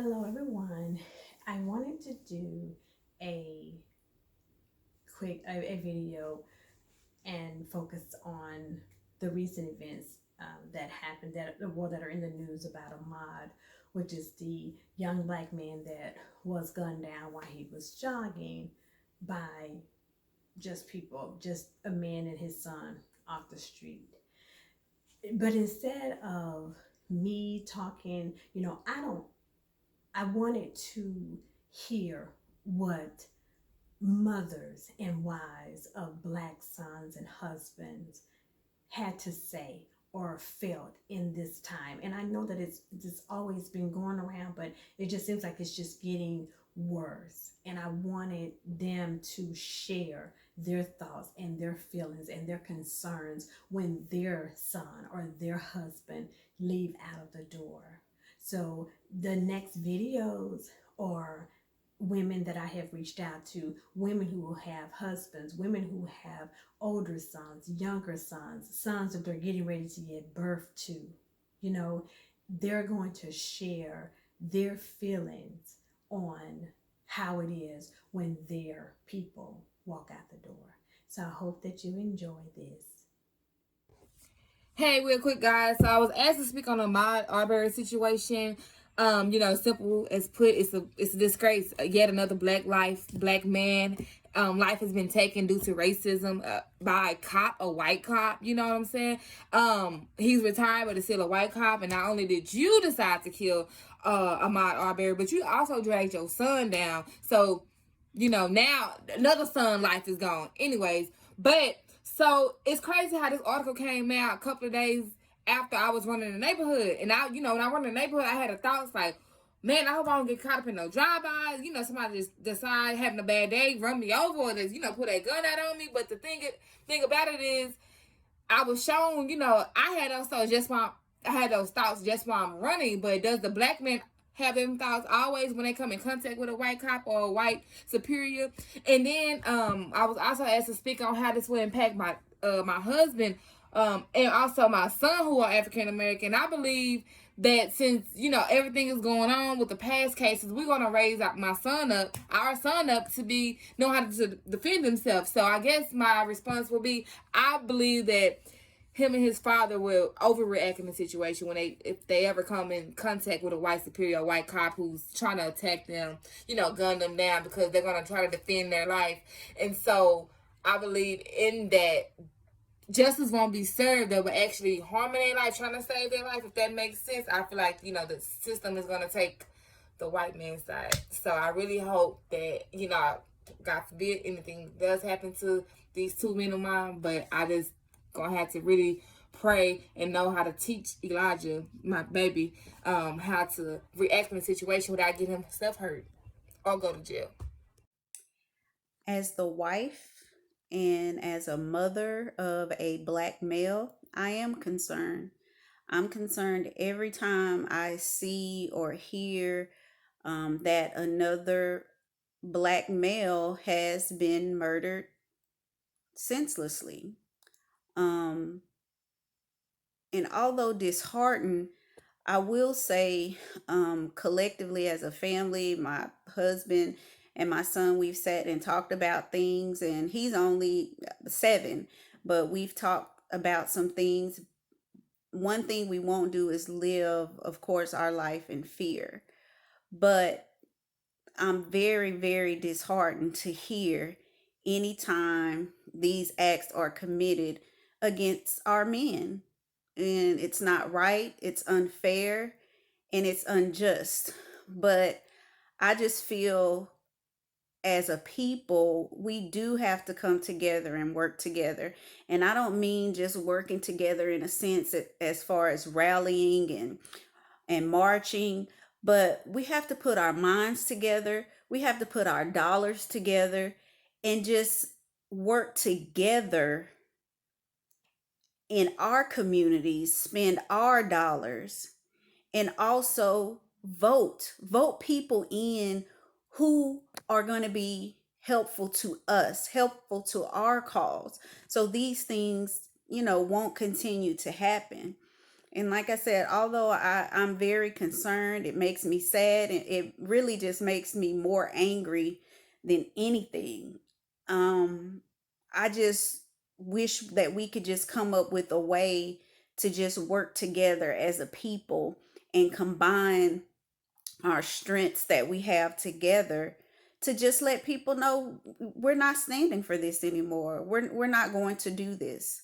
Hello, everyone. I wanted to do a a video and focus on the recent events that happened that are in the news about Ahmad, which is the young black man that was gunned down while he was jogging by just a man and his son off the street. But instead of me talking, I wanted to hear what mothers and wives of black sons and husbands had to say or felt in this time. And I know that it's always been going around, but it just seems like it's just getting worse. And I wanted them to share their thoughts and their feelings and their concerns when their son or their husband leave out of the door. So the next videos or women that I have reached out to, women who have husbands, women who have older sons, younger sons, sons that they're getting ready to give birth to, you know, they're going to share their feelings on how it is when their people walk out the door. So I hope that you enjoy this. Hey, real quick, guys. So I was asked to speak on the Ahmaud Arbery situation. Simple as put, it's a disgrace. Yet another black man. Life has been taken due to racism by a cop, a white cop. You know what I'm saying? He's retired, but it's still a white cop. And not only did you decide to kill Ahmaud Arbery, but you also dragged your son down. So now another son life is gone. Anyways, but so it's crazy how this article came out a couple of days after I was running the neighborhood. And when I run the neighborhood, I had a thoughts like, man, I hope I don't get caught up in no drive-bys. Somebody just decide having a bad day, run me over, or just, put a gun out on me. But the thing about it is, I was shown, I had those thoughts just while I'm running. But does the black man have them thoughts always when they come in contact with a white cop or a white superior? And then I was also asked to speak on how this will impact my husband and also my son, who are African American. I believe that since everything is going on with the past cases, we're gonna raise our son up to be know how to defend himself. So I guess my response will be, I believe that him and his father will overreact in the situation if they ever come in contact with a white superior, a white cop who's trying to attack them, gun them down because they're gonna try to defend their life. And so I believe in that justice won't be served that will actually harming their life, trying to save their life. If that makes sense, I feel like the system is gonna take the white man's side. So I really hope that God forbid anything does happen to these two men of mine, but I just gonna have to really pray and know how to teach Elijah, my baby, how to react in a situation without getting himself hurt or go to jail. As the wife and as a mother of a black male, I am concerned. I'm concerned every time I see or hear that another black male has been murdered senselessly. Um, and although disheartened, I will say, collectively as a family, my husband and my son, we've sat and talked about things, and he's only 7, but we've talked about some things. One thing we won't do is live, of course, our life in fear. But I'm very, very disheartened to hear anytime these acts are committed against our men. And it's not right, it's unfair, and it's unjust. But I just feel as a people, we do have to come together and work together. And I don't mean just working together in a sense as far as rallying and marching, but we have to put our minds together. We have to put our dollars together and just work together in our communities, spend our dollars, and also vote people in who are going to be helpful to us, helpful to our cause, so these things won't continue to happen. And like I said, although I'm very concerned, it makes me sad, and it really just makes me more angry than anything. Um, I just wish that we could just come up with a way to just work together as a people and combine our strengths that we have together to just let people know we're not standing for this anymore. We're not going to do this.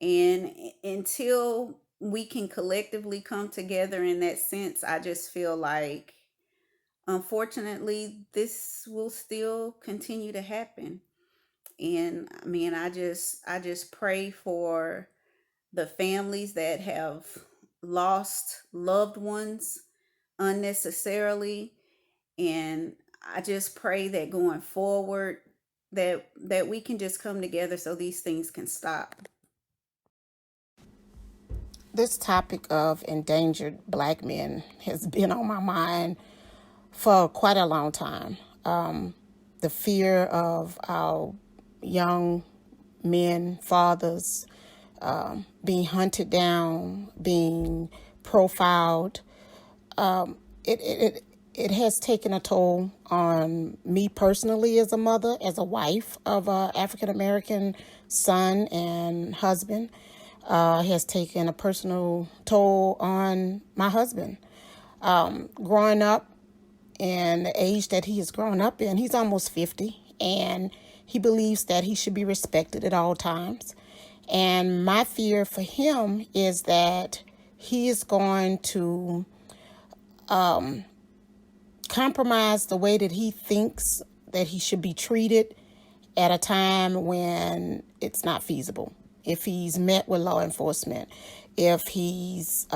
And until we can collectively come together in that sense, I just feel like, unfortunately, this will still continue to happen. And I mean, I just pray for the families that have lost loved ones unnecessarily, and I just pray that going forward that we can just come together so these things can stop. This topic of endangered black men has been on my mind for quite a long time. The fear of our young men, fathers, being hunted down, being profiled. It has taken a toll on me personally as a mother, as a wife of a African American son and husband. Has taken a personal toll on my husband. Growing up and the age that he has grown up in, he's almost 50, and he believes that he should be respected at all times. And my fear for him is that he is going to compromise the way that he thinks that he should be treated at a time when it's not feasible. If he's met with law enforcement, if he's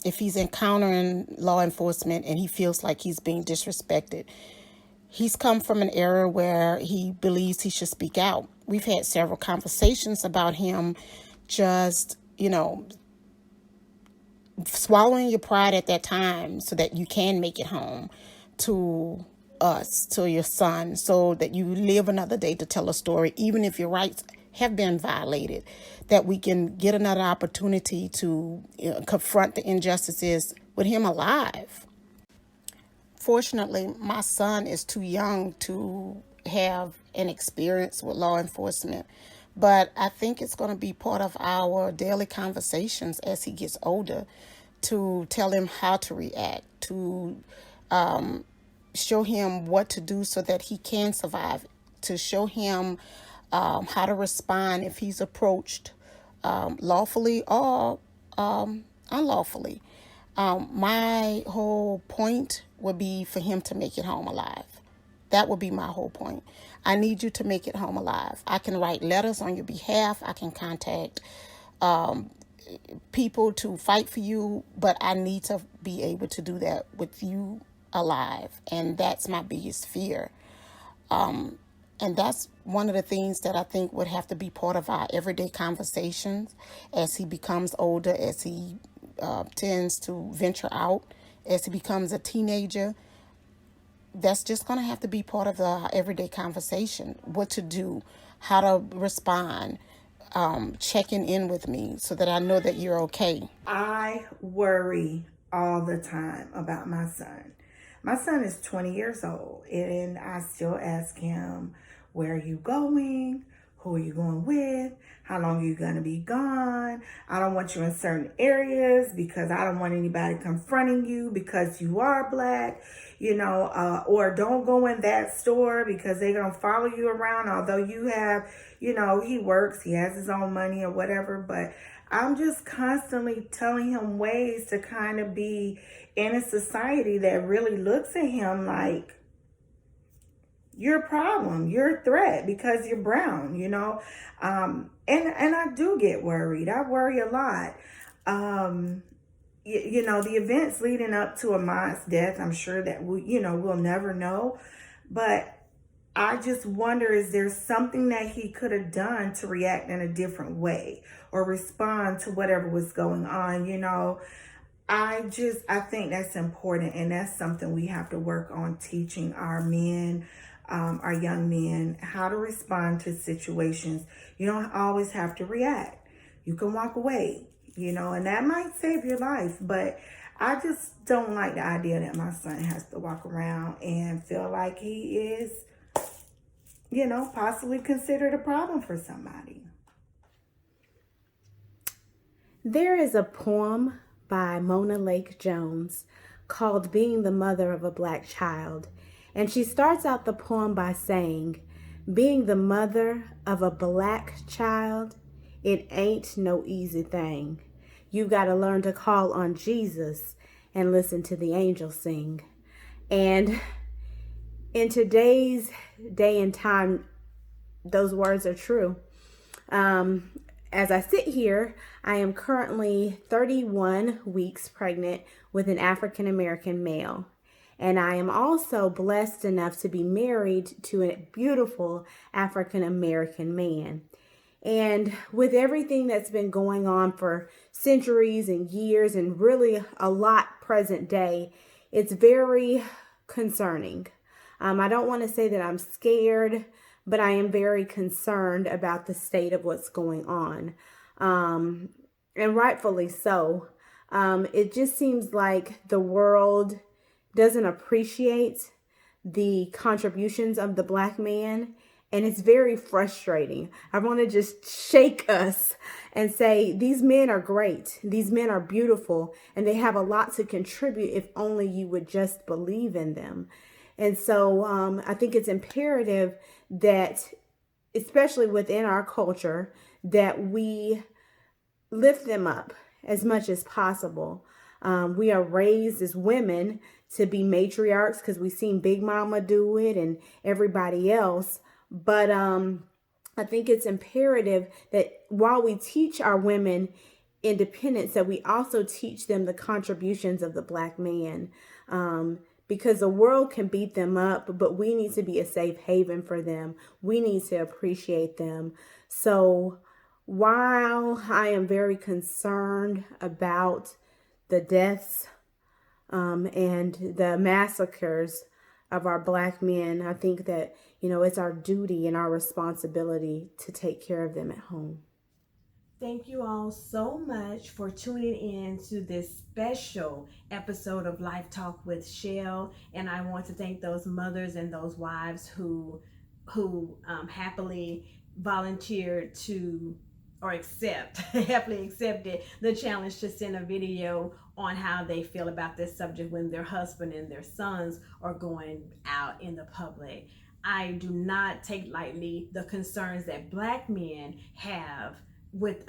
encountering law enforcement and he feels like he's being disrespected, he's come from an era where he believes he should speak out. We've had several conversations about him just, swallowing your pride at that time so that you can make it home to us, to your son, so that you live another day to tell a story, even if your rights have been violated, that we can get another opportunity to confront the injustices with him alive. Fortunately, my son is too young to have an experience with law enforcement, but I think it's going to be part of our daily conversations as he gets older, to tell him how to react, to show him what to do so that he can survive, to show him how to respond if he's approached lawfully or unlawfully. My whole point would be for him to make it home alive. That would be my whole point. I need you to make it home alive. I can write letters on your behalf. I can contact people to fight for you, but I need to be able to do that with you alive. And that's my biggest fear. And that's one of the things that I think would have to be part of our everyday conversations as he becomes older, as he tends to venture out, as he becomes a teenager. That's just going to have to be part of the everyday conversation. What to do, how to respond, checking in with me so that I know that you're okay. I worry all the time about my son. My son is 20 years old, and I still ask him, where are you going? Who are you going with? How long are you going to be gone? I don't want you in certain areas because I don't want anybody confronting you because you are black, or don't go in that store because they're going to follow you around. Although you have, he works, he has his own money or whatever, but I'm just constantly telling him ways to kind of be in a society that really looks at him like, you're a problem, you're a threat because you're brown, and I do get worried. I worry a lot. The events leading up to Ahmaud's death, I'm sure that we'll never know, but I just wonder, is there something that he could have done to react in a different way or respond to whatever was going on? I think that's important, and that's something we have to work on, teaching our men, our young men, how to respond to situations. You don't always have to react. You can walk away. you know, and that might save your life. But I just don't like the idea that my son has to walk around and feel like he is, you know, possibly considered a problem for somebody. There is a poem by Mona Lake Jones called Being the Mother of a Black Child. And she starts out the poem by saying, being the mother of a black child, it ain't no easy thing. You got to learn to call on Jesus and listen to the angels sing. And in today's day and time, those words are true. As I sit here, I am currently 31 weeks pregnant with an African American male. And I am also blessed enough to be married to a beautiful African American man. And with everything that's been going on for centuries and years, and really a lot present day, it's very concerning. I don't want to say that I'm scared, but I am very concerned about the state of what's going on. And rightfully so. It just seems like the world doesn't appreciate the contributions of the Black man. And it's very frustrating. I want to just shake us and say, these men are great. These men are beautiful, and they have a lot to contribute if only you would just believe in them. And so I think it's imperative that, especially within our culture, that we lift them up as much as possible. We are raised as women to be matriarchs because we've seen Big Mama do it and everybody else. But I think it's imperative that while we teach our women independence, that we also teach them the contributions of the Black man. Because the world can beat them up, but we need to be a safe haven for them. We need to appreciate them. So while I am very concerned about the deaths and the massacres of our Black men, I think that, you know, it's our duty and our responsibility to take care of them at home. Thank you all so much for tuning in to this special episode of Life Talk with Shell. And I want to thank those mothers and those wives who happily volunteered to, or happily accepted the challenge to send a video on how they feel about this subject when their husband and their sons are going out in the public. I do not take lightly the concerns that Black men have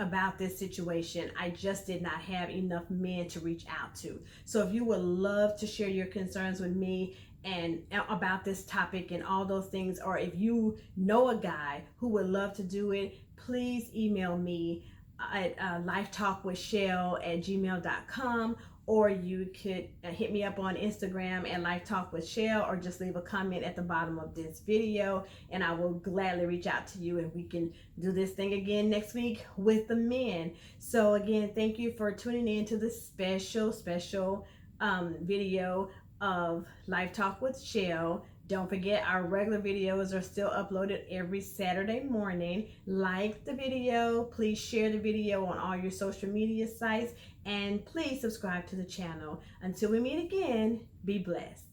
about this situation. I just did not have enough men to reach out to. So if you would love to share your concerns with me and about this topic and all those things, or if you know a guy who would love to do it, please email me at lifetalkwithshell@gmail.com, or you could hit me up on Instagram at lifetalkwithshell, or just leave a comment at the bottom of this video, and I will gladly reach out to you, and we can do this thing again next week with the men. So again, thank you for tuning in to this special video of Life Talk with Shell. Don't forget, our regular videos are still uploaded every Saturday morning. Like the video, please share the video on all your social media sites, and please subscribe to the channel. Until we meet again, be blessed.